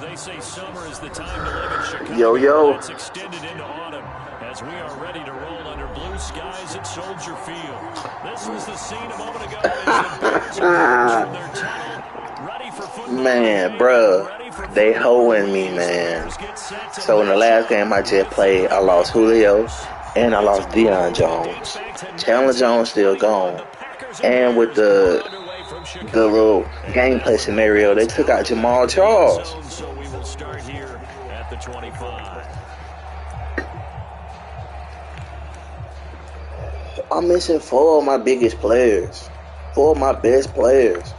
They say summer is the time to live in Chicago. Yo. It's extended into autumn as we are ready to roll under blue skies at Soldier Field. This was the scene a moment ago as the Bears emerged from their tunnel, ready for football. Man, bruh, they hoeing me, man. So in the last game I just played, I lost Julio and I lost Deion Jones. Chandler Jones still gone. And with the little gameplay scenario, they took out Jamal Charles. So we will start here at the 25. I'm missing 4 of my biggest players. 4 of my best players.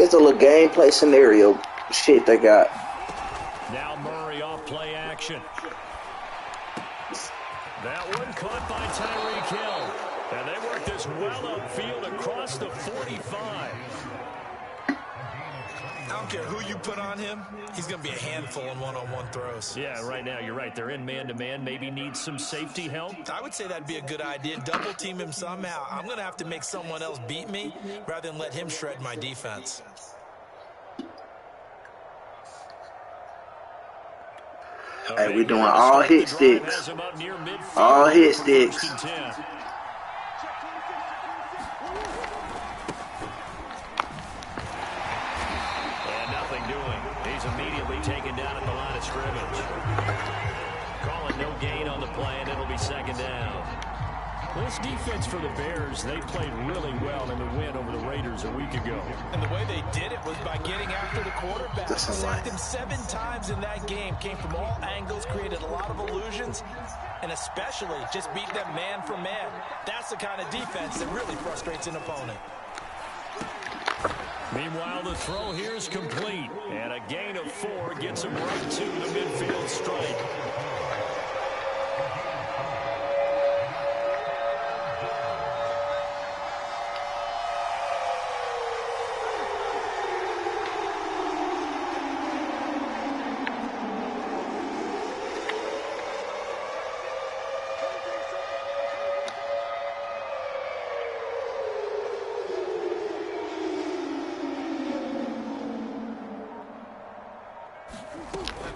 It's a little gameplay scenario shit they got. Now Murray off play action. That one caught by Tyreek Hill. And they worked this well upfield across the 45. I don't care who you put on him, he's going to be a handful in one-on-one throws. Yeah, right now you're right. They're in man-to-man. Maybe need some safety help. I would say that'd be a good idea. Double team him somehow. I'm going to have to make someone else beat me rather than let him shred my defense. Hey, we're doing all hit sticks. All hit sticks. Taken down at the line of scrimmage. Calling no gain on the play, and it'll be second down. This defense for the Bears, they played really well in the win over the Raiders a week ago. And the way they did it was by getting after the quarterback. Sacked him 7 times in that game. Came from all angles, created a lot of illusions, and especially just beat them man for man. That's the kind of defense that really frustrates an opponent. Meanwhile, the throw here is complete, and a gain of 4 gets him right to the midfield stripe.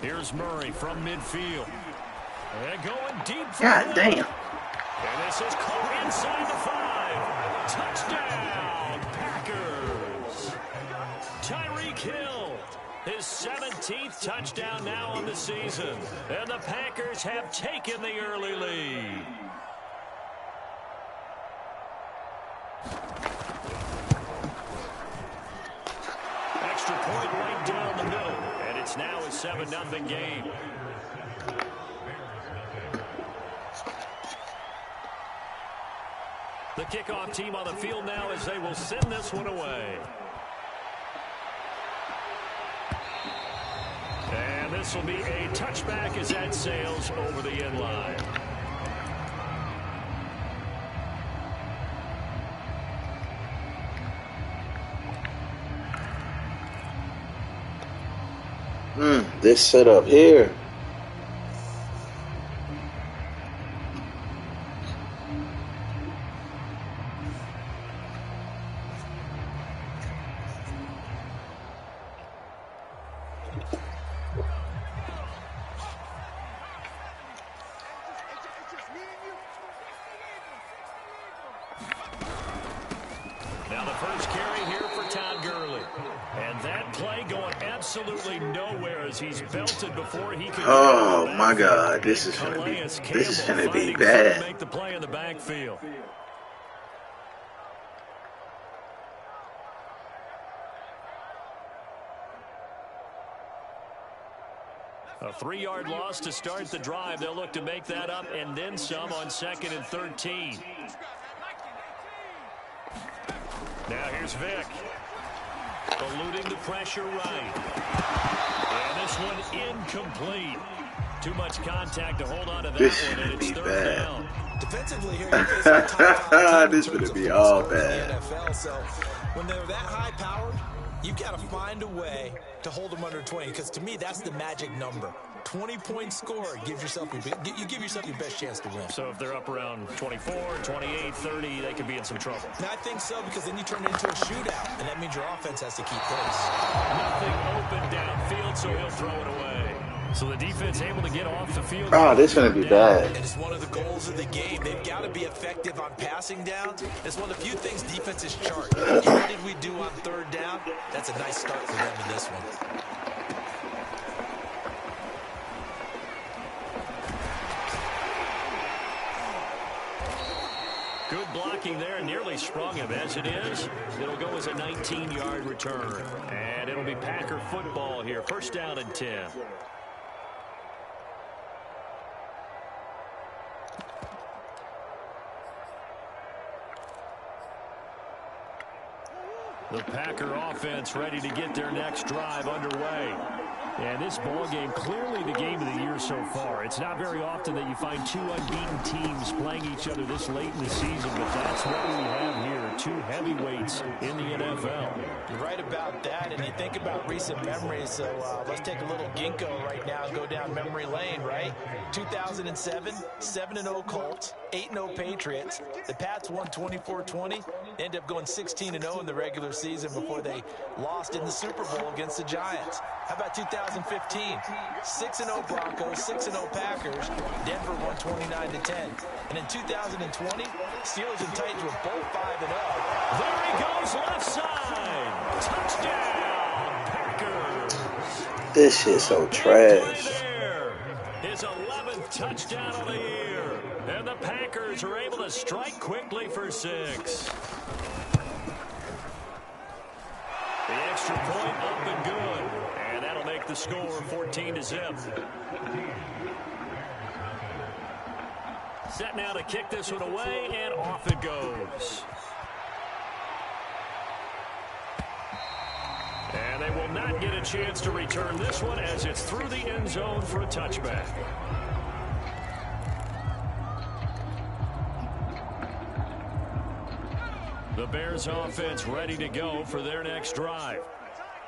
Here's Murray from midfield. And going deep for God damn. And this is caught inside the 5. Touchdown, Packers. Tyreek Hill, his 17th touchdown now on the season. And the Packers have taken the early lead. Extra point right down the middle. And it's now a 7-0 game. The kickoff team on the field now as they will send this one away. And this will be a touchback as that sails over the end line. This setup here. Now the first carry here for Todd Gurley. And that play going absolutely nowhere as he's belted before he can. Oh my God, this is gonna be bad. Make the play in the backfield. A 3-yard loss to start the drive. They'll look to make that up and then some on 2nd and 13. Now here's Vick. Eluding the pressure right. And this one incomplete. Too much contact to hold on to that one, and it's 3rd down. Defensively here, you're facing a top This is going to be all bad. NFL, so when they're that high-powered, you've got to find a way to hold them under 20, because to me, that's the magic number. 20-point score gives yourself you give yourself your best chance to win. So if they're up around 24, 28, 30, they could be in some trouble. And I think so, because then you turn it into a shootout, and that means your offense has to keep pace. Nothing open downfield, so he'll throw it away. So the defense able to get off the field. Oh, this is going to be bad. And it's one of the goals of the game. They've got to be effective on passing down. It's one of the few things defenses chart. How did we do on 3rd down? That's a nice start for them in this one. Good blocking there, nearly sprung him. As it is, it'll go as a 19-yard return. And it'll be Packer football here. 1st down and 10. The Packer offense ready to get their next drive underway. And this ball game, clearly the game of the year so far. It's not very often that you find 2 unbeaten teams playing each other this late in the season, but that's what we have here. 2 heavyweights in the NFL. You're right about that, and you think about recent memories, so let's take a little ginkgo right now and go down memory lane, right? 2007, 7-0 Colts, 8-0 Patriots. The Pats won 24-20, ended up going 16-0 in the regular season before they lost in the Super Bowl against the Giants. How about 2015? 6-0 Broncos, 6-0 Packers. Denver won 29-10. And in 2020, Steelers and Titans were both 5-0. There he goes, left side. Touchdown, Packers. This shit's so trash. His 11th touchdown of the year. And the Packers are able to strike quickly for 6. The extra point up and good. And that'll make the score 14-0. Set now to kick this one away, and off it goes. And they will not get a chance to return this one as it's through the end zone for a touchback. The Bears offense ready to go for their next drive.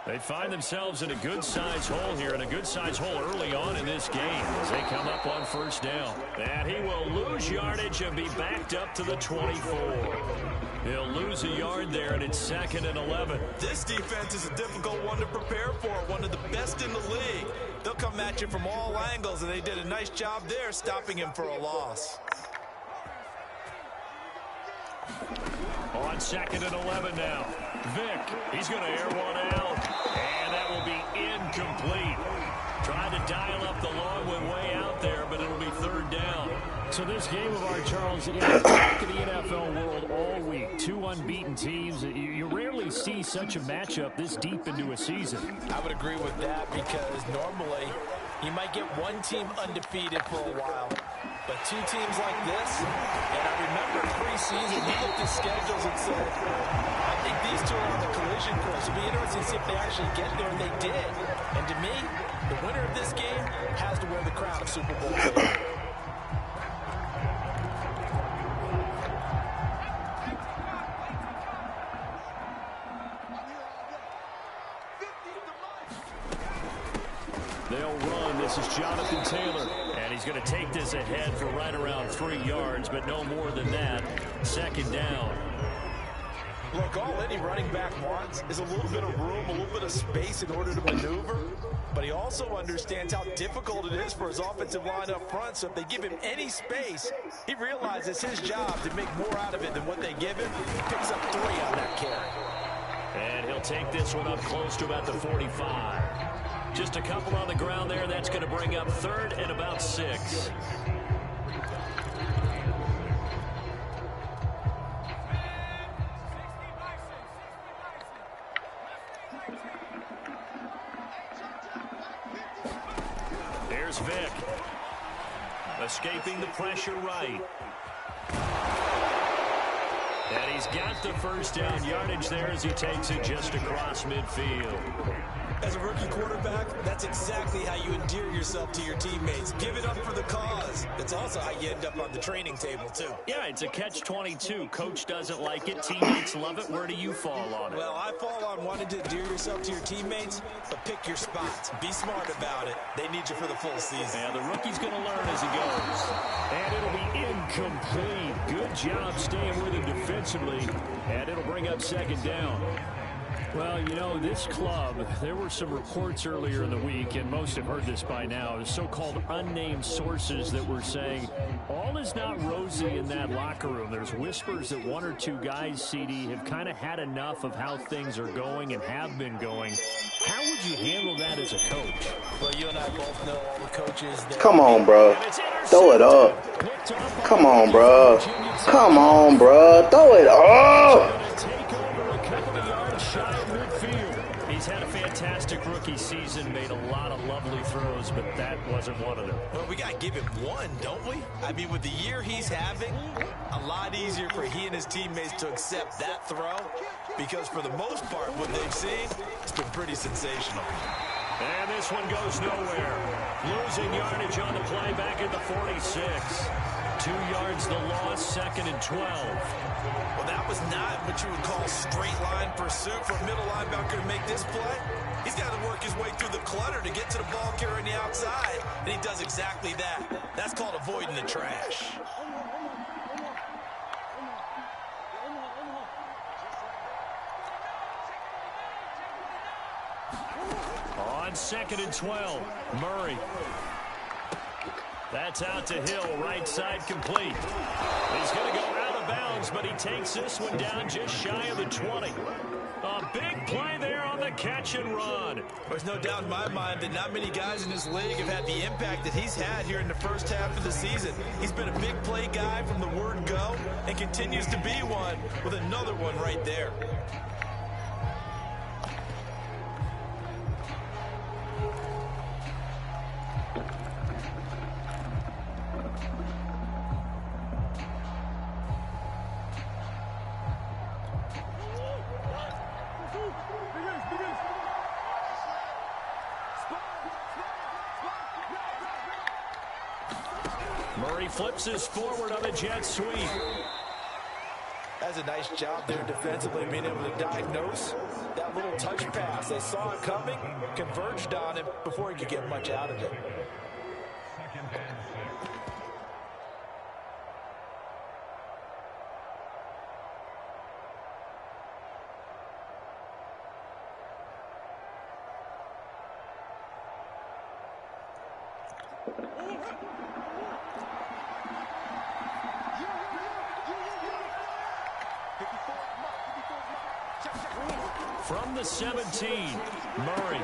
They find themselves in a good-sized hole here, and a good-sized hole early on in this game as they come up on 1st down. And he will lose yardage and be backed up to the 24. He'll lose a yard there, and it's 2nd and 11. This defense is a difficult one to prepare for, one of the best in the league. They'll come at you from all angles, and they did a nice job there stopping him for a loss. On 2nd and 11 now. Vick, he's going to air one out, and that will be incomplete. Trying to dial up the long one way out there, but it'll be 3rd down. So this game of our Charles, in the NFL world all week, 2 unbeaten teams. You rarely see such a matchup this deep into a season. I would agree with that, because normally you might get one team undefeated for a while. But 2 teams like this, and I remember pre-season, you looked at schedules and said, I think these 2 are on the collision course. It'll be interesting to see if they actually get there, and they did. And to me, the winner of this game has to wear the crown of Super Bowl champion. They'll run. This is Jonathan Taylor. And he's going to take this ahead for right around 3 yards, but no more than that. 2nd down. Look, all any running back wants is a little bit of room, a little bit of space in order to maneuver. But he also understands how difficult it is for his offensive line up front. So if they give him any space, he realizes his job to make more out of it than what they give him. He picks up 3 on that carry. And he'll take this one up close to about the 45. Just a couple on the ground there. That's going to bring up 3rd and about 6. it's Vick. Escaping the pressure right. And he's got the first down yardage there as he takes it just across midfield. As a rookie quarterback, that's exactly how you endear yourself to your teammates. Give it up for the cause. It's also how you end up on the training table, too. Yeah, it's a catch-22. Coach doesn't like it. Teammates love it. Where do you fall on it? Well, I fall on wanting to endear yourself to your teammates, but pick your spots. Be smart about it. They need you for the full season. Yeah, the rookie's going to learn as he goes. And it'll be incomplete. Good job staying with him defensively. And it'll bring up second down. Well, you know, this club, there were some reports earlier in the week, and most have heard this by now, the so-called unnamed sources that were saying all is not rosy in that locker room. There's whispers that one or two guys, CD, have kind of had enough of how things are going and have been going. How would you handle that as a coach? Well, you and I both know all the coaches. Come on, bro. Throw it up. Come on, bro. Come on, bro. Throw it up. He's had a fantastic rookie season, made a lot of lovely throws, but that wasn't one of them. Well, we got to give him one, don't we? I mean, with the year he's having, a lot easier for he and his teammates to accept that throw, because for the most part, what they've seen, it's been pretty sensational. And this one goes nowhere. Losing yardage on the play back at the 46. 2 yards the loss, 2nd and 12. Well, that was not what you would call straight line pursuit for a middle linebacker to make this play. He's got to work his way through the clutter to get to the ball carrier on the outside, and he does exactly that. That's called avoiding the trash. On 2nd and 12, Murray. That's out to Hill, right side complete. He's going to go out of bounds, but he takes this one down just shy of the 20. A big play there on the catch and run. There's no doubt in my mind that not many guys in this league have had the impact that he's had here in the first half of the season. He's been a big play guy from the word go and continues to be one with another one right there. Murray flips this forward on a jet sweep. That's a nice job there defensively, being able to diagnose that little touch pass. They saw it coming, converged on it before he could get much out of it. From the 17, Murray.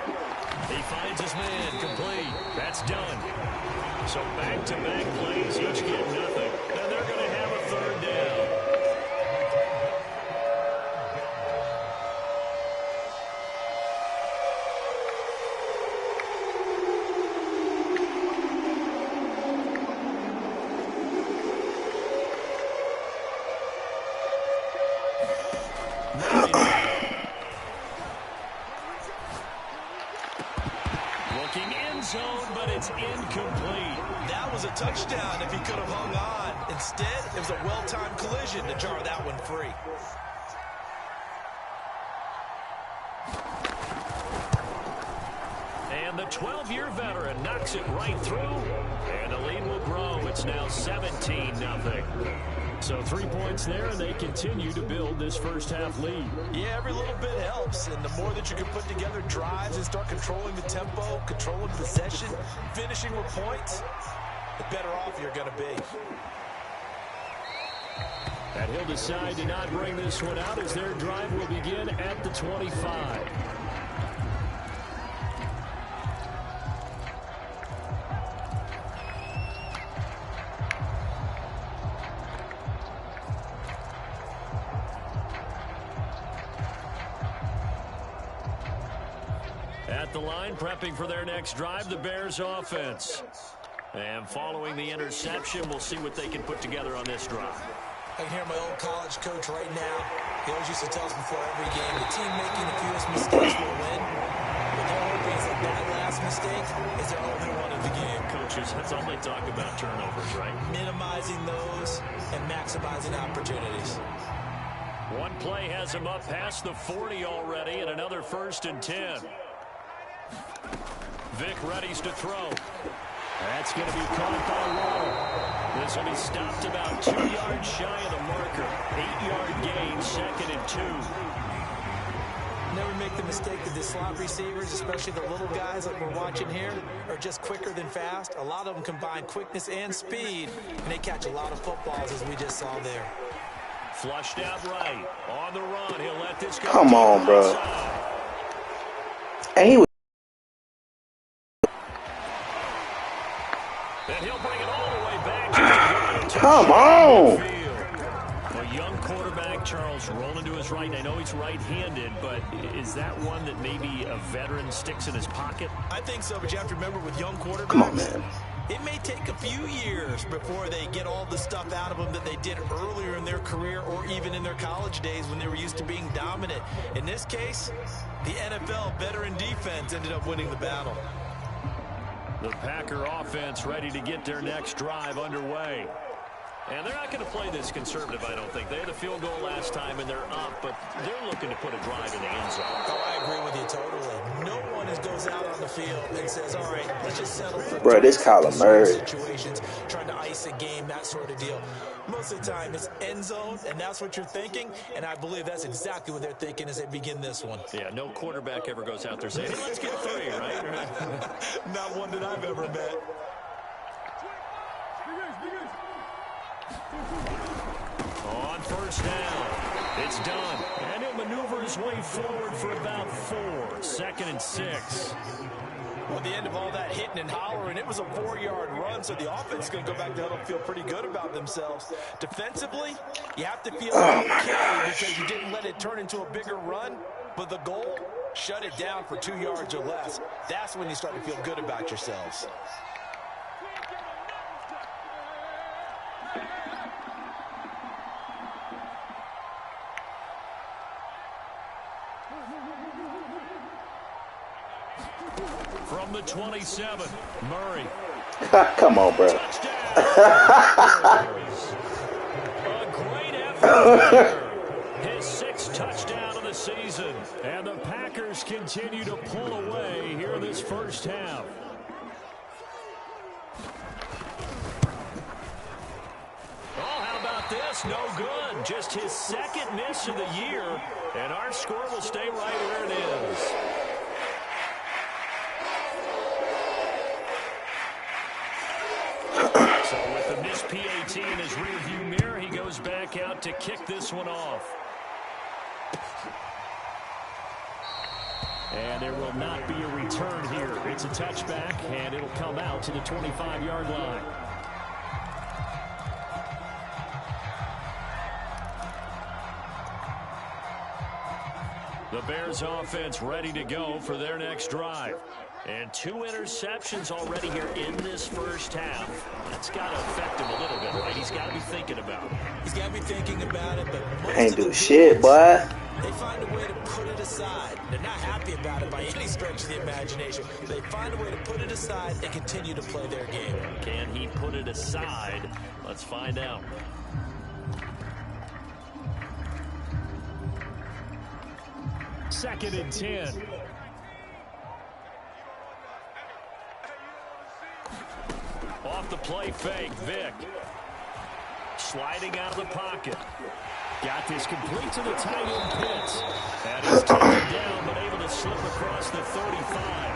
He finds his man, complete. That's done. So back-to-back plays, each get nothing. And they're going to have a 3rd down. But it's incomplete. That was a touchdown if he could have hung on. Instead, it was a well-timed collision to jar that one free. And the 12-year veteran knocks it right through. And the lead will grow. It's now 17-0. So 3 points there, and they continue to build this first half lead. Yeah, every little bit helps, and the more that you can put together drives and start controlling the tempo, controlling possession, finishing with points, the better off you're going to be. And he'll decide to not bring this one out as their drive will begin at the 25. at the line, prepping for their next drive, the Bears offense. And following the interception, we'll see what they can put together on this drive. I can hear my old college coach right now. He always used to tell us before every game, the team making the fewest mistakes will win. But their hope is that last mistake is their only one of the game. Coaches, that's all they talk about, turnovers, right? Minimizing those and maximizing opportunities. One play has him up past the 40 already, and another 1st and 10. Vic readies to throw. That's going to be caught by Waddle. This will be stopped about 2 yards shy of the marker. 8-yard gain, 2nd and 2. Never make the mistake that the slot receivers, especially the little guys like we're watching here, are just quicker than fast. A lot of them combine quickness and speed, and they catch a lot of footballs, as we just saw there. Flushed out right. On the run, he'll let this go. Come on, bro. And he was. And he'll bring it all the way back. Come on. A young quarterback, Charles, rolling to his right. I know he's right-handed, but is that one that maybe a veteran sticks in his pocket? I think so, but you have to remember with young quarterbacks, come on, man. It may take a few years before they get all the stuff out of them that they did earlier in their career or even in their college days when they were used to being dominant. In this case, the NFL veteran defense ended up winning the battle. The Packer offense ready to get their next drive underway. And they're not going to play this conservative, I don't think. They had a field goal last time, and they're up, but they're looking to put a drive in the end zone. Oh, I agree with you totally. No one goes out on the field and says, all right, let's just settle for bro, this Kyler Murray situations, trying to ice a game, that sort of deal. Most of the time, it's end zone, and that's what you're thinking, and I believe that's exactly what they're thinking as they begin this one. Yeah, no quarterback ever goes out there saying, hey, let's get 3, right? Not one that I've ever met. On 1st down, it's done. And he'll maneuver his way forward for about 4. 2nd and 6. Well, at the end of all that hitting and hollering, it was a 4-yard run, so the offense is going to go back to huddle and feel pretty good about themselves. Defensively, you have to feel okay because you didn't let it turn into a bigger run, but the goal, shut it down for 2 yards or less. That's when you start to feel good about yourselves. From the 27, Murray. Come on, bro. A great effort. His 6th touchdown of the season. And the Packers continue to pull away here in this 1st half. Oh, how about this? No good. Just his 2nd miss of the year. And our score will stay right where it is. So with the missed PAT in his rearview mirror, he goes back out to kick this one off. And there will not be a return here. It's a touchback, and it'll come out to the 25-yard line. The Bears offense ready to go for their next drive. And 2 interceptions already here in this 1st half. That's got to affect him a little bit, right? He's got to be thinking about it. He's got to be thinking about it, but ain't do shit, boy. They find a way to put it aside. They're not happy about it by any stretch of the imagination. They find a way to put it aside and continue to play their game. Can he put it aside? Let's find out. Second and 10. Off the play fake, Vic. Sliding out of the pocket. Got this complete to the tight end Pitts. And he's taken down, but able to slip across the 35.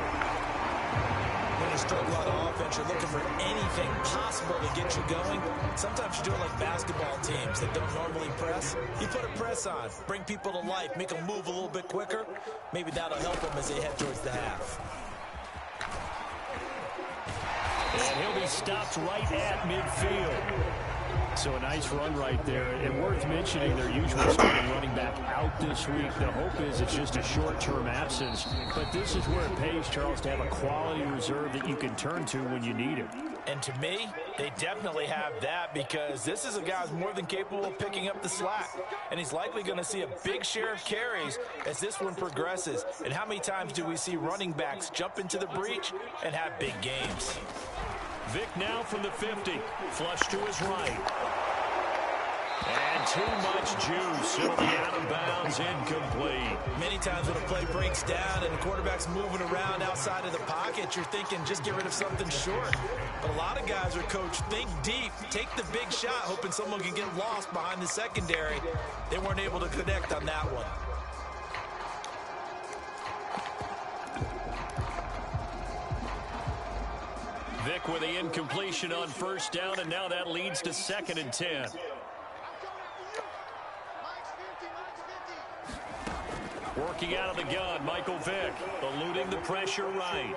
When you struggle on offense, you're looking for anything possible to get you going. Sometimes you do it like basketball teams that don't normally press. You put a press on, bring people to life, make them move a little bit quicker. Maybe that'll help them as they head towards the half. And he'll be stopped right at midfield. So a nice run right there. And worth mentioning, their usual starting running back out this week. The hope is it's just a short-term absence. But this is where it pays, Charles, to have a quality reserve that you can turn to when you need it. And to me, they definitely have that, because this is a guy who's more than capable of picking up the slack. And he's likely going to see a big share of carries as this one progresses. And how many times do we see running backs jump into the breach and have big games? Vic now from the 50. Flush to his right. And too much juice. It'll be out of bounds, incomplete. Many times when a play breaks down and the quarterback's moving around outside of the pocket, you're thinking just get rid of something short. But a lot of guys are coached, think deep, take the big shot, hoping someone can get lost behind the secondary. They weren't able to connect on that one. Vic with the incompletion on first down, and now that leads to 2nd and 10. Working out of the gun, Michael Vick, eluding the pressure right.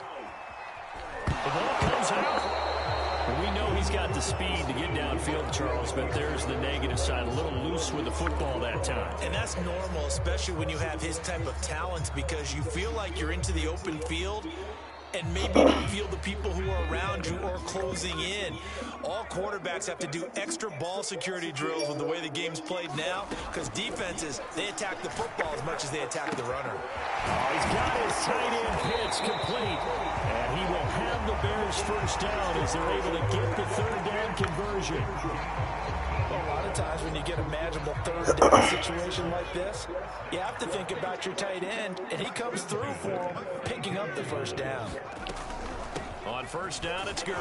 The ball comes out. We know he's got the speed to get downfield, Charles, but there's the negative side. A little loose with the football that time. And that's normal, especially when you have his type of talent, because you feel like you're into the open field and maybe you don't feel the people who are around you or closing in. All quarterbacks have to do extra ball security drills with the way the game's played now, because defenses, they attack the football as much as they attack the runner. Oh, he's got his tight end pitch complete, and he will have the Bears first down as they're able to get the 3rd down conversion. Well, a lot of times when you get a manageable 3rd down situation like this, you have to think about your tight end, and he comes through for him, picking up the first down. On first down, it's Gurley.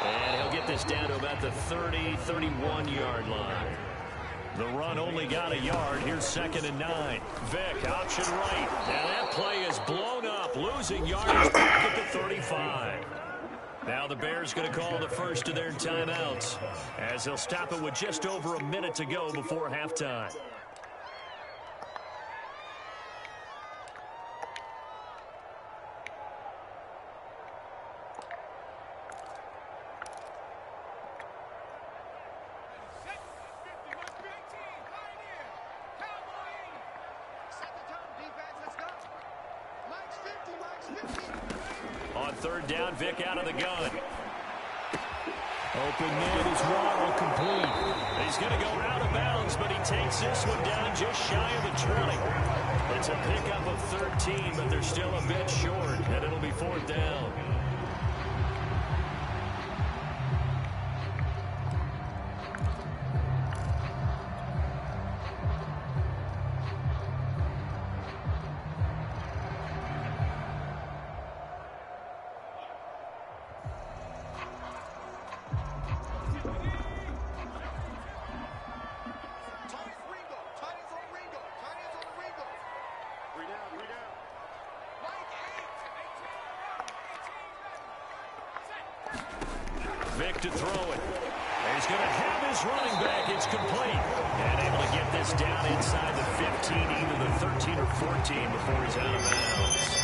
And he'll get this down to about the 30, 31-yard line. The run only got a yard. Here's 2nd and 9. Vic, option right. Now that play is blown up, losing yardage back at the 35. Now the Bears going to call the first of their timeouts, as they'll stop it with just over a minute to go before halftime. On 3rd down, Vic out of the gun. Open man is Waddle, complete. He's going to go out of bounds, but he takes this one down just shy of the 20. It's a pickup of 13, but they're still a bit short, and it'll be 4th down. Vic to throw it. He's going to have his running back. It's complete. And able to get this down inside the 15, either the 13 or 14 before he's out of bounds.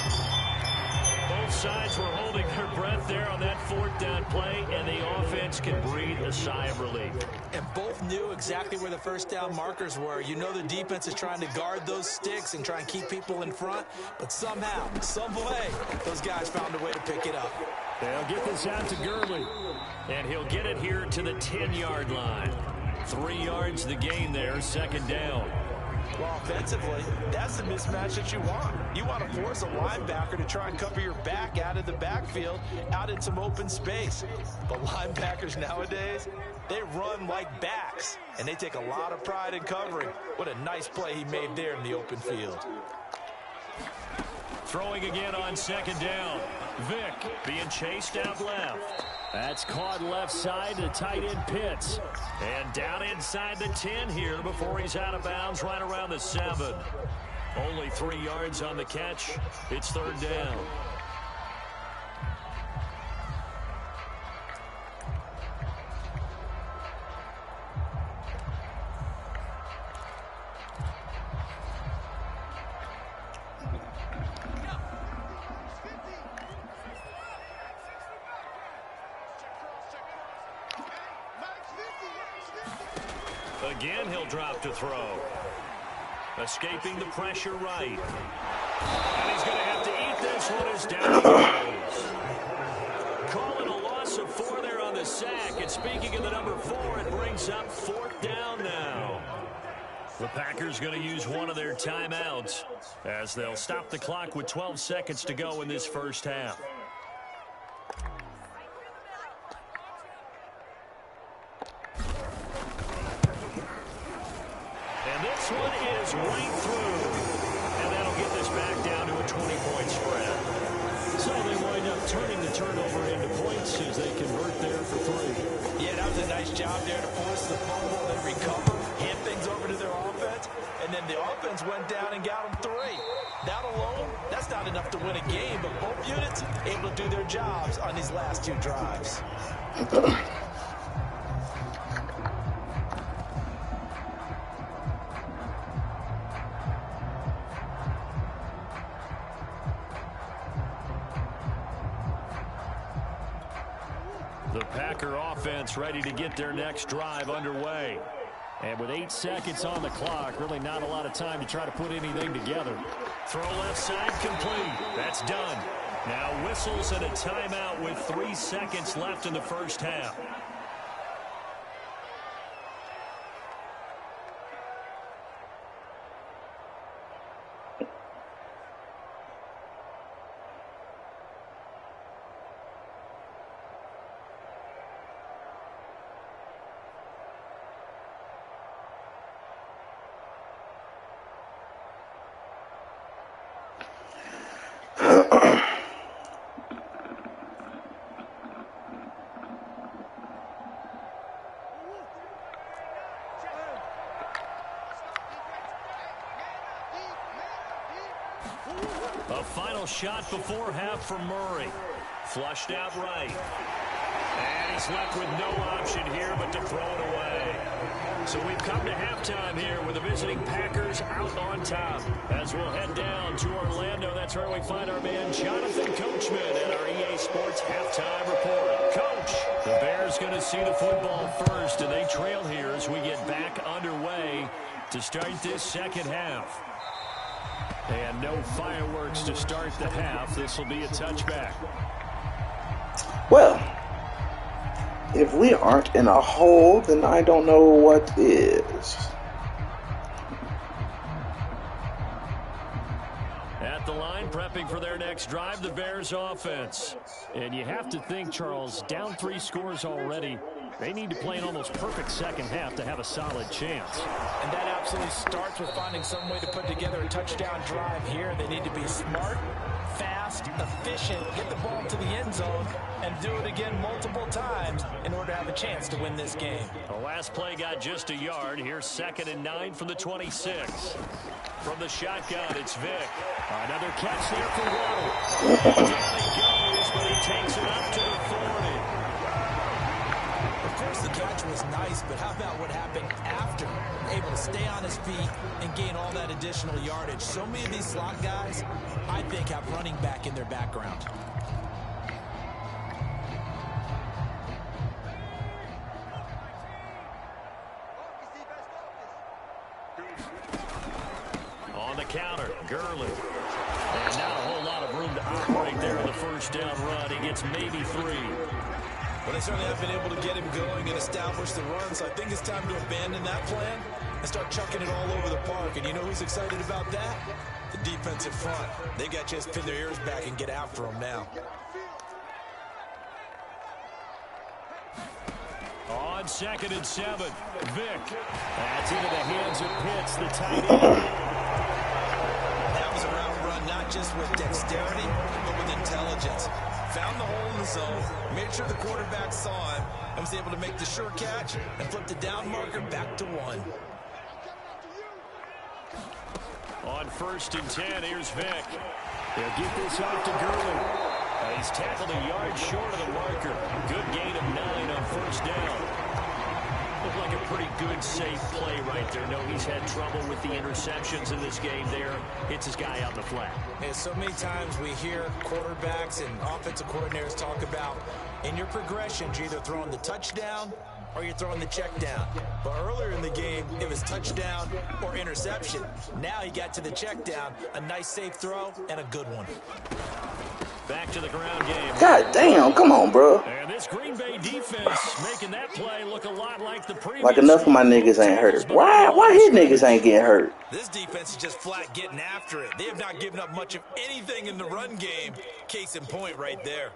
Both sides were holding their breath there on that 4th down play, and the offense can breathe a sigh of relief. And both knew exactly where the first down markers were. You know the defense is trying to guard those sticks and try and keep people in front, but somehow, some way, those guys found a way to pick it up. They'll get this out to Gurley, and he'll get it here to the 10-yard line. 3 yards the gain there, 2nd down. Well, offensively, that's the mismatch that you want. You want to force a linebacker to try and cover your back out of the backfield, out in some open space. But linebackers nowadays, they run like backs, and they take a lot of pride in covering. What a nice play he made there in the open field. Throwing again on 2nd down. Vic being chased out left. That's caught left side to tight end Pitts. And down inside the 10 here before he's out of bounds right around the 7. Only 3 yards on the catch. It's 3rd down. Again, he'll drop to throw. Escaping the pressure right. And he's going to have to eat this one as down he goes. Calling a loss of 4 there on the sack. And speaking of the number 4, it brings up 4th down now. The Packers going to use one of their timeouts as they'll stop the clock with 12 seconds to go in this first half. And this one is right through. And that'll get this back down to a 20-point spread. So they wind up turning the turnover into points as they convert there for 3. Yeah, that was a nice job there to force the fumble, then recover, hand things over to their offense, and then the offense went down and got them 3. That alone, that's not enough to win a game, but both units able to do their jobs on these last 2 drives. The Packer offense ready to get their next drive underway. And with 8 seconds on the clock, really not a lot of time to try to put anything together. Throw left side complete. That's done. Now whistles and a timeout with 3 seconds left in the first half. A final shot before half for Murray. Flushed out right. And he's left with no option here but to throw it away. So we've come to halftime here with the visiting Packers out on top. As we'll head down to Orlando, that's where we find our man Jonathan Coachman at our EA Sports Halftime Report. Coach, the Bears going to see the football first, and they trail here as we get back underway to start this second half. And no fireworks to start the half. This will be a touchback. Well, if we aren't in a hole, then I don't know what is. At the line, prepping for their next drive, the Bears offense. And you have to think, Charles, down 3 scores already. They need to play an almost perfect second half to have a solid chance. And that absolutely starts with finding some way to put together a touchdown drive here. They need to be smart, fast, efficient, get the ball to the end zone, and do it again multiple times in order to have a chance to win this game. The last play got just a yard. Here's 2nd and 9 from the 26. From the shotgun, it's Vick. Another catch there for Waddle. Down he goes, but he takes it up to the 40. Of course, the catch was nice, but how about what happened after? Able to stay on his feet and gain all that additional yardage. So many of these slot guys, I think, have running back in their background. On the counter, Gurley. And not a whole lot of room to operate there on the first down run. He gets maybe 3. Well, they certainly have been able to get him going and establish the run, so I think it's time to abandon that plan and start chucking it all over the park. And you know who's excited about that? The defensive front. They got to just pin their ears back and get after him now. On 2nd and 7, Vick. That's into the hands of Pitts, the tight end. That was a route run not just with dexterity, but with intelligence. Found the hole in the zone, made sure the quarterback saw him, and was able to make the sure catch and flip the down marker back to 1. On 1st and 10, here's Vick. They'll get this off to Gurley. He's tackled a yard short of the marker. Good gain of 9 on 1st down. looked like a pretty good, safe play right there. No, he's had trouble with the interceptions in this game there. Hits his guy out in the flat. And so many times we hear quarterbacks and offensive coordinators talk about in your progressions, you're either throwing the touchdown or you're throwing the check down. But earlier in the game, it was touchdown or interception. Now he got to the check down, a nice safe throw, and a good one. Back to the ground game. God damn, come on, bro. And this Green Bay defense making that play look a lot like the previous. Like enough of my niggas ain't hurt. Why his niggas ain't getting hurt? This defense is just flat getting after it. They have not given up much of anything in the run game. Case in point right there.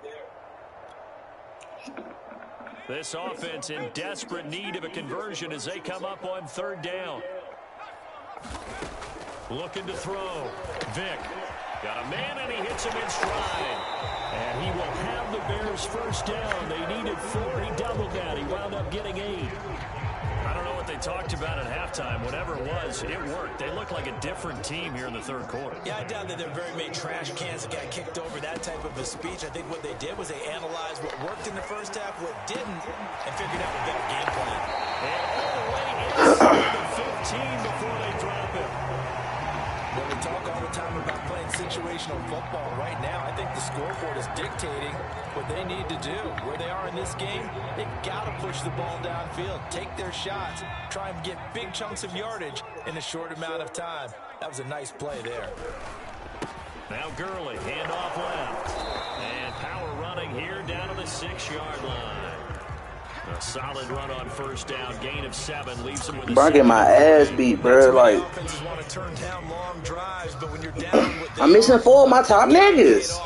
This offense in desperate need of a conversion as they come up on third down. Looking to throw. Vick. Got a man, and he hits him in stride. And he will have the Bears first down. They needed 4. He doubled that. He wound up getting 8. I don't know what they talked about at halftime. Whatever it was, it worked. They look like a different team here in the third quarter. Yeah, I doubt that there are very many trash cans that got kicked over, that type of a speech. I think what they did was they analyzed what worked in the first half, what didn't, and figured out a better game plan. And all the way inside the 15 before they drop it. When we talk all the time about playing situational football right now, I think the scoreboard is dictating what they need to do. Where they are in this game, they've got to push the ball downfield, take their shots, try and get big chunks of yardage in a short amount of time. That was a nice play there. Now Gurley, handoff left. And power running here down to the 6-yard line. A solid run on first down, gain of 7, leaves him with a... Bro, I get my ass beat, bro. Like, I'm missing 4 of my top niggas.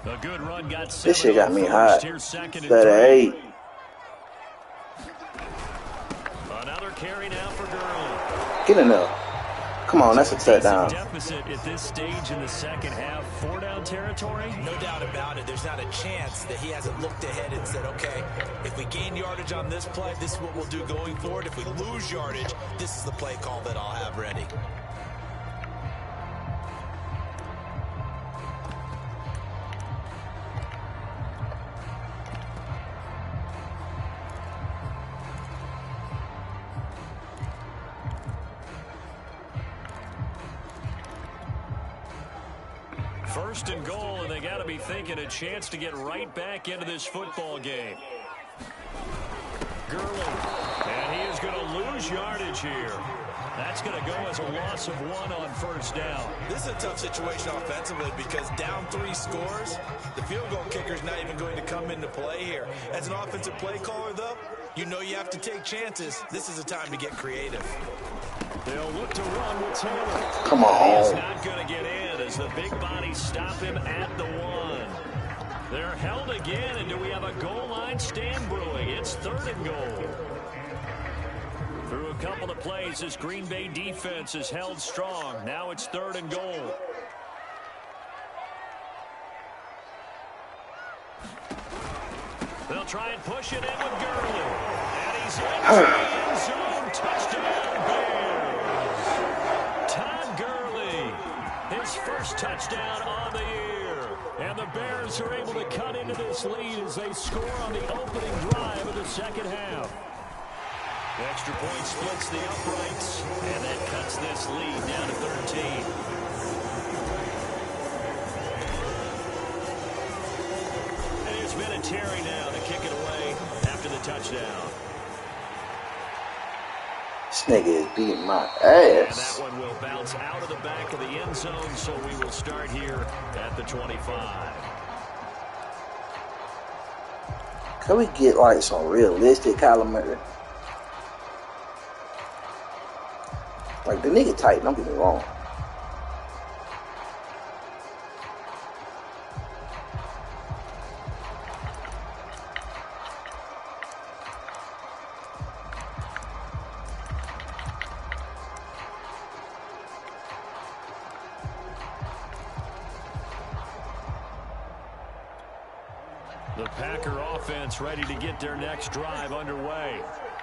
A good run got 7. This shit got me hot. 38. Another carry now for Gurley. Get in there. Come on, that's a touchdown. Deficit at this stage in the second half. 4-down territory? No doubt about it. There's not a chance that he hasn't looked ahead and said, okay, if we gain yardage on this play, this is what we'll do going forward. If we lose yardage, this is the play call that I'll have ready. First and goal, and they got to be thinking a chance to get right back into this football game. Gurley, and he is going to lose yardage here. That's going to go as a loss of 1 on first down. This is a tough situation offensively because down 3 scores, the field goal kicker is not even going to come into play here. As an offensive play caller, though, you know you have to take chances. This is a time to get creative. They'll look to run with Taylor. Come on. He's not going to get in as the big bodies stop him at the 1. They're held again, and do we have a goal line stand brewing? It's 3rd and goal. Through a couple of plays, this Green Bay defense is held strong. Now it's 3rd and goal. They'll try and push it in with Gurley. And he's into the end zone. Touchdown, Bears. Todd Gurley, his first touchdown on the year. And the Bears are able to cut into this lead as they score on the opening drive of the second half. The extra point splits the uprights, and that cuts this lead down to 13. And it's been a Terry now to kick it away after the touchdown. This nigga is beating my And that ass. one will bounce out of the back of the end zone, so we will start here at the 25. Can we get like some realistic Kyler Murray? Like, the nigga tight, don't get me wrong. The Packer offense ready to get their next drive underway.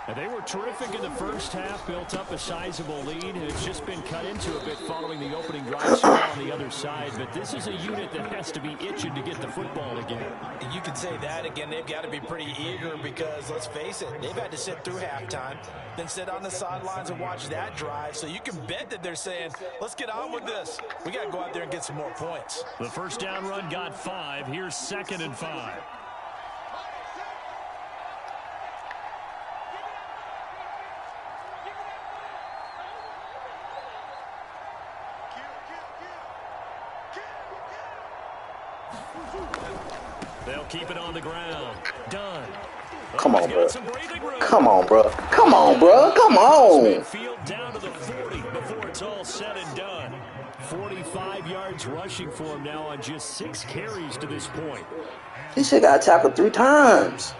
And they were terrific in the first half, built up a sizable lead, and it's just been cut into a bit following the opening drive score on the other side. But this is a unit that has to be itching to get the football again. You can say that again. They've got to be pretty eager because, let's face it, they've had to sit through halftime, then sit on the sidelines and watch that drive. So you can bet that they're saying, let's get on with this. We got to go out there and get some more points. The first down run got 5. Here's 2nd and 5. They'll keep it on the ground. Done. Come on, bro. Come on, bro. Come on, bro. Come on. Field down to the 40 before it's all said and done. 45 yards rushing for him now on just 6 carries to this point. He should got tackled 3 times.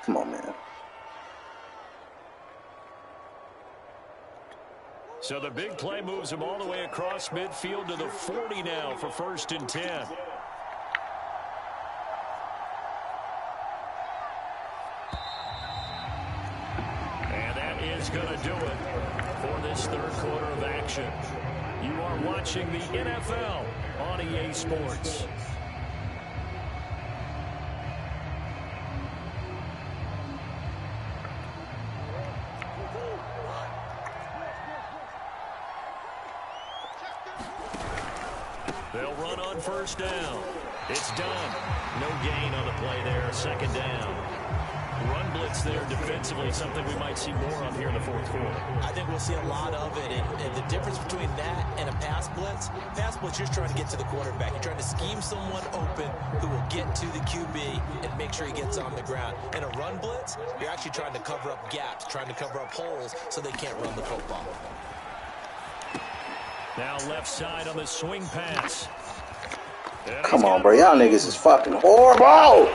Come on, man. So the big play moves him all the way across midfield to the 40 now for 1st and 10. And that is going to do it for this 3rd quarter of action. You are watching the NFL on EA Sports. They'll run on 1st down. It's done. No gain on the play there. 2nd down. Run blitz there defensively, something we might see more of here in the 4th quarter. I think we'll see a lot of it. And the difference between that and a pass blitz, you're trying to get to the quarterback. You're trying to scheme someone open who will get to the QB and make sure he gets on the ground. In a run blitz, you're actually trying to cover up gaps, trying to cover up holes so they can't run the football. Now left side on the swing pass. Come on, bro. Y'all niggas is fucking horrible.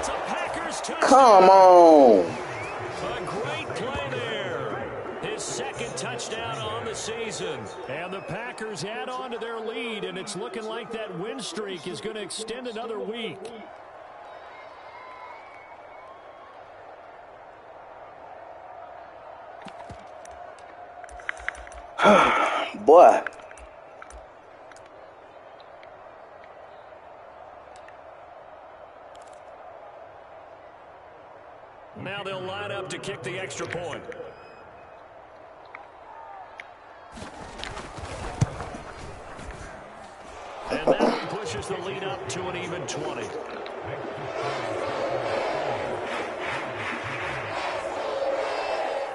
Come on. A great play there. His 2nd touchdown on the season. And the Packers add on to their lead, and it's looking like that win streak is going to extend another week. Boy. Now they'll line up to kick the extra point. And that one pushes the lead up to an even 20.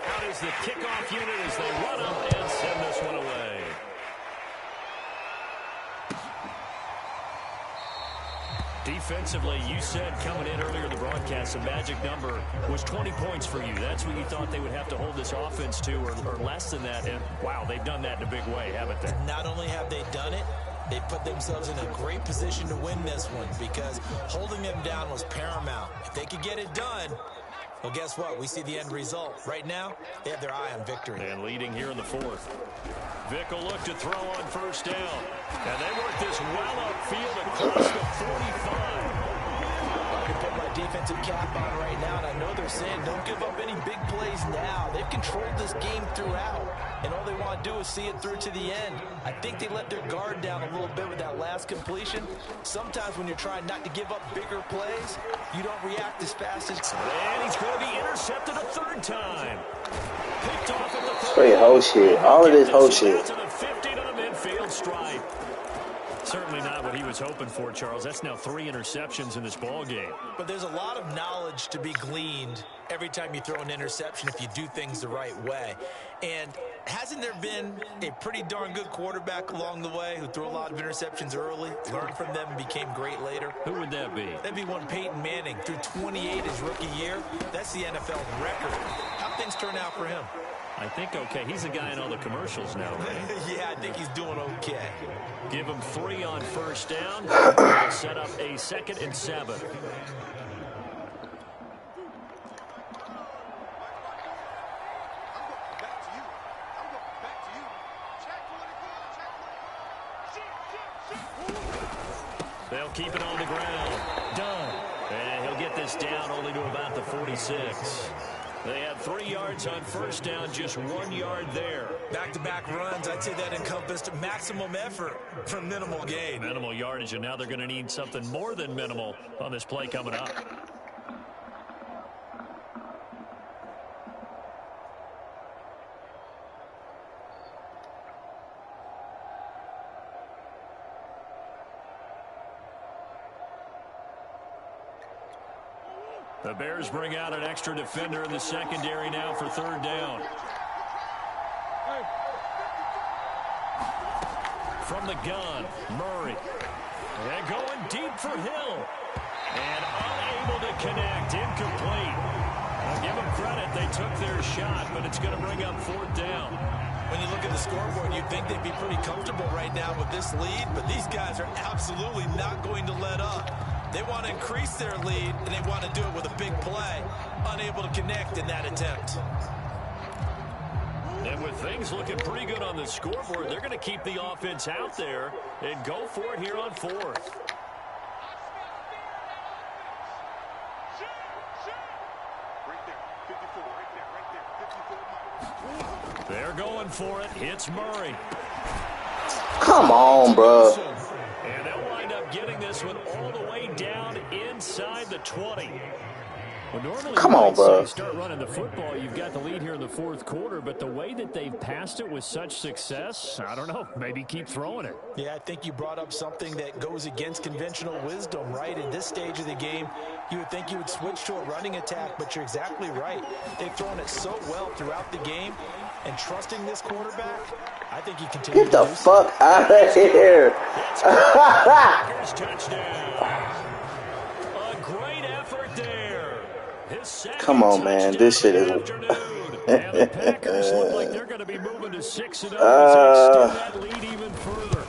Out is the kickoff unit as they run up and send this one away. Defensively, you said coming in earlier in the broadcast, the magic number was 20 points for you. That's what you thought they would have to hold this offense to, or less than that. And, wow, they've done that in a big way, haven't they? Not only have they done it, they put themselves in a great position to win this one because holding them down was paramount. If they could get it done, well, guess what? We see the end result. Right now, they have their eye on victory. And leading here in the 4th. Vick will look to throw on 1st down. And they work this well upfield across the 45. I can put my defensive cap on right now, and I know they're saying don't give up any big plays now. They've controlled this game throughout, and all they want to do is see it through to the end. I think they let their guard down a little bit with that last completion. Sometimes when you're trying not to give up bigger plays, you don't react as fast as... And he's going to be intercepted a 3rd time. Picked off at the Straight whole shit. All of this whole shit. To the 50 to the midfield stripe. Certainly not what he was hoping for, Charles. That's now 3 interceptions in this ball game. But there's a lot of knowledge to be gleaned every time you throw an interception if you do things the right way. And hasn't there been a pretty darn good quarterback along the way who threw a lot of interceptions early, learned from them, and became great later? Who would that be? That'd be one Peyton Manning. Threw 28 his rookie year. That's the NFL record. How'd things turn out for him? I think okay. He's the guy in all the commercials now, right? Yeah, I think he's doing okay. Give him 3 on 1st down. We'll set up a 2nd and 7. They'll keep it on the ground. Done. And he'll get this down only to about the 46. They had 3 yards on first down, just 1 yard there. Back-to-back runs, I'd say that encompassed maximum effort for minimal gain. Minimal yardage, and now they're going to need something more than minimal on this play coming up. The Bears bring out an extra defender in the secondary now for 3rd down. From the gun, Murray. They're going deep for Hill. And unable to connect, incomplete. I'll give them credit, they took their shot, but it's going to bring up 4th down. When you look at the scoreboard, you'd think they'd be pretty comfortable right now with this lead, but these guys are absolutely not going to let up. They want to increase their lead, and they want to do it with a big play. Unable to connect in that attempt. And with things looking pretty good on the scoreboard, they're going to keep the offense out there and go for it here on 4th. They're going for it. It's Murray. Come on, bro. And they'll wind up getting this one all the way down inside the 20. Well, normally come on, bro. Start running the football. You've got the lead here in the 4th quarter, but the way that they've passed it with such success, I don't know, maybe keep throwing it. Yeah, I think you brought up something that goes against conventional wisdom, right? In this stage of the game, you would think you would switch to a running attack, but you're exactly right. They've thrown it so well throughout the game, and trusting this quarterback, I think he continues. Get the fuck out of here. Touchdown. A great effort there. Come on, man. This shit is... And the Packers look like they're going to be moving to 6-0 to extend that lead even further.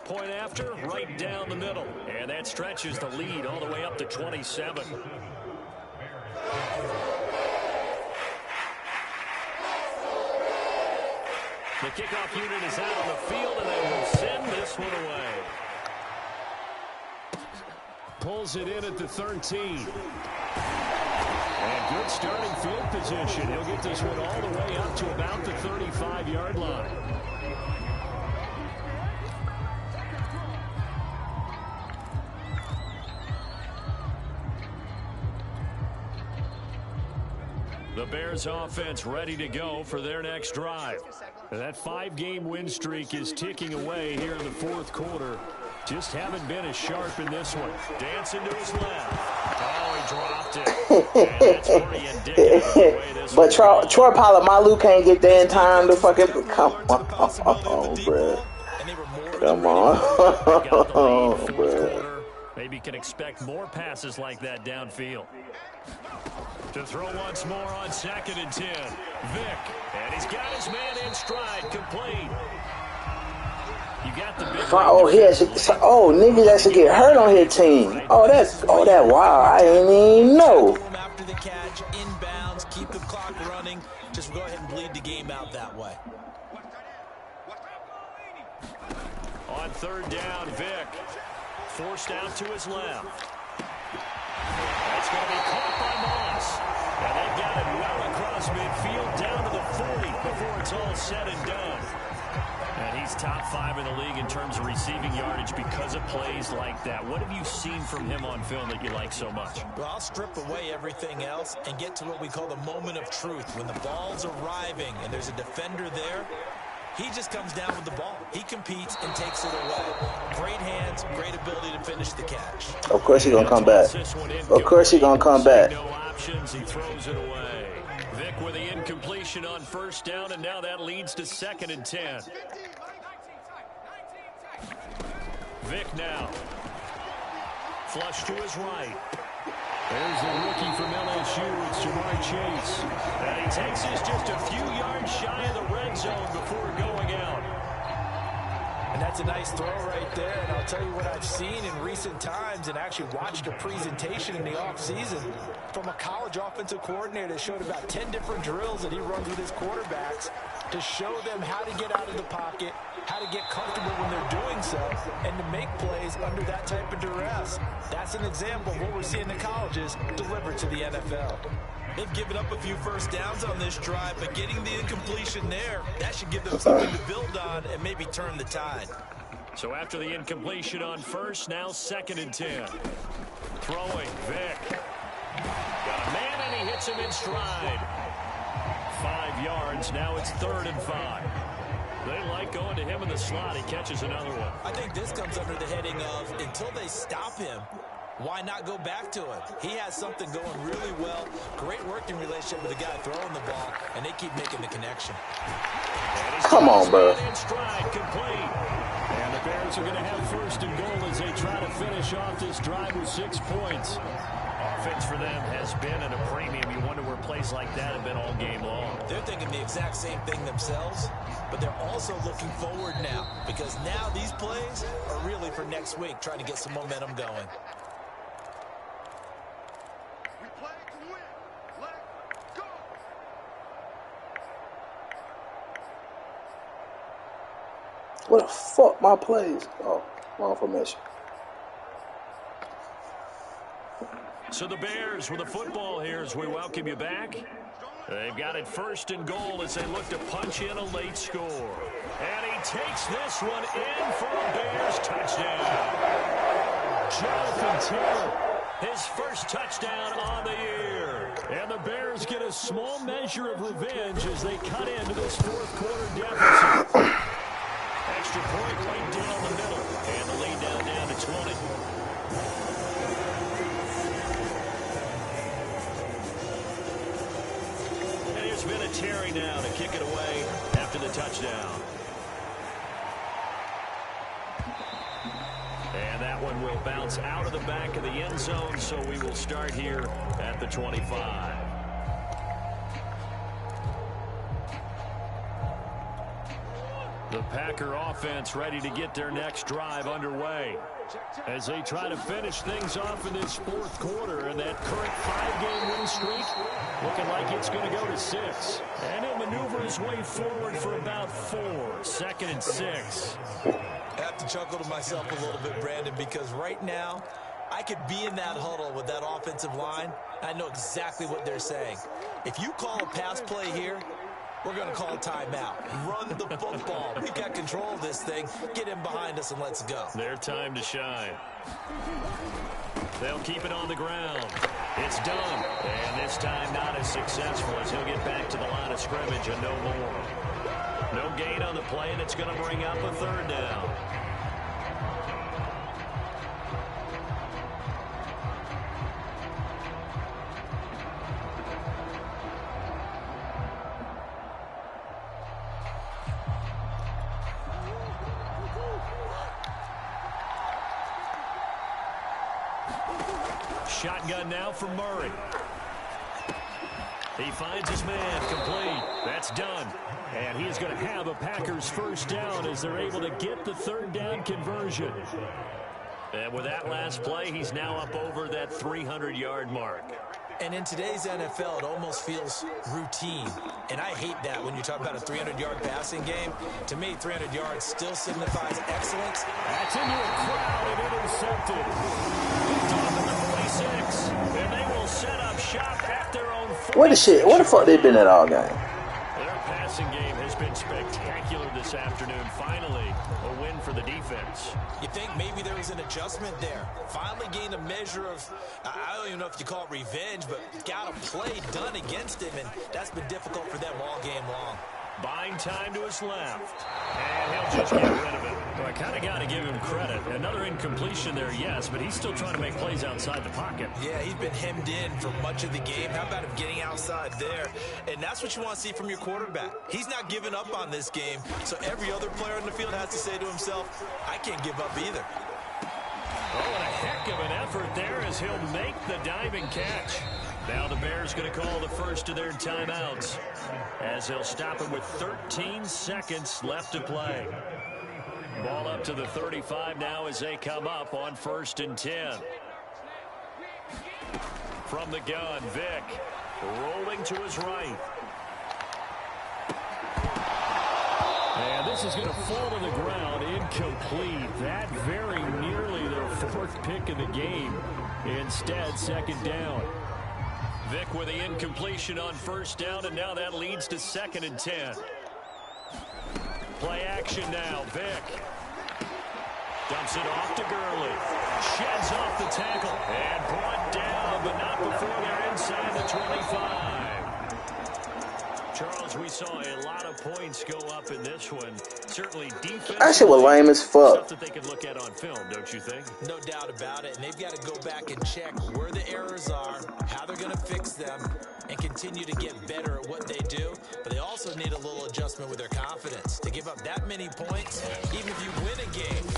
Point after, right down the middle. And that stretches the lead all the way up to 27. The kickoff unit is out on the field, and they will send this one away. Pulls it in at the 13. And good starting field position. He'll get this one all the way up to about the 35-yard line. The Bears offense ready to go for their next drive. That 5-game win streak is ticking away here in the 4th quarter. Just haven't been as sharp in this one. Dancing to his left. Oh, he dropped it. And that's pretty indicative of the way this But Troy Polamalu can't get there in time to fucking... Come on, bro. Come on, bro. Maybe can expect more passes like that downfield. To throw once more on 2nd and 10. Vick. And he's got his man in stride. Complete. You got the big niggas that should get hurt on his team. That wow. I didn't even know. After the catch, inbounds, keep the clock running. Just go ahead and bleed the game out that way. On 3rd down, Vick. Forced out to his left. That's going to be caught by Moss. And they've got it well across midfield down to the 40 before it's all said and done. And he's top 5 in the league in terms of receiving yardage because of plays like that. What have you seen from him on film that you like so much? Well, I'll strip away everything else and get to what we call the moment of truth. When the ball's arriving and there's a defender there, he just comes down with the ball. He competes and takes it away. Great hands, great ability to finish the catch. Of course he's going to come back. Of course he's going to come back. No options, he throws it away. Vick with the incompletion on 1st down, and now that leads to 2nd and 10. Vick now. Flush to his right. There's the rookie from LSU. It's Jamar Chase. And he takes this just a few yards shy of the red zone before going out. And that's a nice throw right there. And I'll tell you what I've seen in recent times and actually watched a presentation in the offseason from a college offensive coordinator that showed about 10 different drills that he runs with his quarterbacks. to show them how to get out of the pocket, how to get comfortable when they're doing so, and to make plays under that type of duress. That's an example of what we're seeing in colleges delivered to the NFL. They've given up a few first downs on this drive, but getting the incompletion there, that should give them something to build on and maybe turn the tide. So after the incompletion on first, now 2nd and 10. Throwing, Vick. Got a man, and he hits him in stride. 5 yards, now it's 3rd and 5. They like going to him in the slot. He catches another one. I think this comes under the heading of, until they stop him, why not go back to him? He has something going really well. Great working relationship with the guy throwing the ball, and they keep making the connection. Come on, bro. Stride complete. And the Bears are going to have 1st and goal as they try to finish off this drive with 6 points. Offense for them has been at a premium. You wonder where plays like that have been all game long. They're thinking the exact same thing themselves, but they're also looking forward now, because now these plays are really for next week, trying to get some momentum going. What the fuck, my plays? Oh, wrong formation. So the Bears with the football here as we welcome you back. They've got it 1st and goal as they look to punch in a late score. And he takes this one in for a Bears touchdown. Jonathan Taylor, his first touchdown on the year. And the Bears get a small measure of revenge as they cut into this 4th quarter deficit. Extra point right down the middle. And the lead down to 20. And there's been a Terry now to kick it away after the touchdown. And that one will bounce out of the back of the end zone, so we will start here at the 25. The Packer offense ready to get their next drive underway as they try to finish things off in this 4th quarter, and that current 5-game win streak looking like it's going to go to 6. And he'll maneuver his way forward for about 4. 2nd and 6. I have to chuckle to myself a little bit, Brandon, because right now I could be in that huddle with that offensive line. I know exactly what they're saying. If you call a pass play here, we're going to call a timeout. Run the football. We've got control of this thing. Get him behind us and let's go. Their time to shine. They'll keep it on the ground. It's done. And this time not as successful as he'll get back to the line of scrimmage and no more. No gain on the play, and it's going to bring up a 3rd down. Shotgun now for Murray. He finds his man, complete. That's done. And he's going to have a Packers 1st down as they're able to get the 3rd down conversion. And with that last play, he's now up over that 300-yard mark. And in today's NFL, it almost feels routine. And I hate that when you talk about a 300-yard passing game. To me, 300 yards still signifies excellence. That's into a crowd and intercepted. Off at the 46. And they will set up shop at their own 46. Where the fuck they been at all game? Their passing game has been spectacular this afternoon. Finally, a win for the defense. You think maybe there was an adjustment there. Finally gained a measure of, I don't even know if you call it revenge, but got a play done against him, and that's been difficult for them all game long. Buying time to his left. And he'll just get rid of it. Well, I kind of got to give him credit. Another incompletion there, yes, but he's still trying to make plays outside the pocket. Yeah, he's been hemmed in for much of the game. How about him getting outside there? And that's what you want to see from your quarterback. He's not giving up on this game, so every other player on the field has to say to himself, I can't give up either. Oh, and a heck of an effort there as he'll make the diving catch. Now the Bears going to call the first of their timeouts as they'll stop him with 13 seconds left to play. Ball up to the 35 now as they come up on 1st and 10. From the gun, Vick rolling to his right. And this is going to fall to the ground, incomplete. That very nearly their fourth pick of the game. Instead, second down. Vic with the incompletion on first down, and now that leads to 2nd and 10. Play action now, Vic. Dumps it off to Gurley. Sheds off the tackle. And brought down, but not before they're inside the 25. Charles, we saw a lot of points go up in this one. Certainly defense. That shit was lame as fuck. Stuff that they can look at on film, don't you think? No doubt about it. And they've got to go back and check where the errors are, how they're going to fix them, and continue to get better at what they do. But they also need a little adjustment with their confidence. To give up that many points, even if you win a game,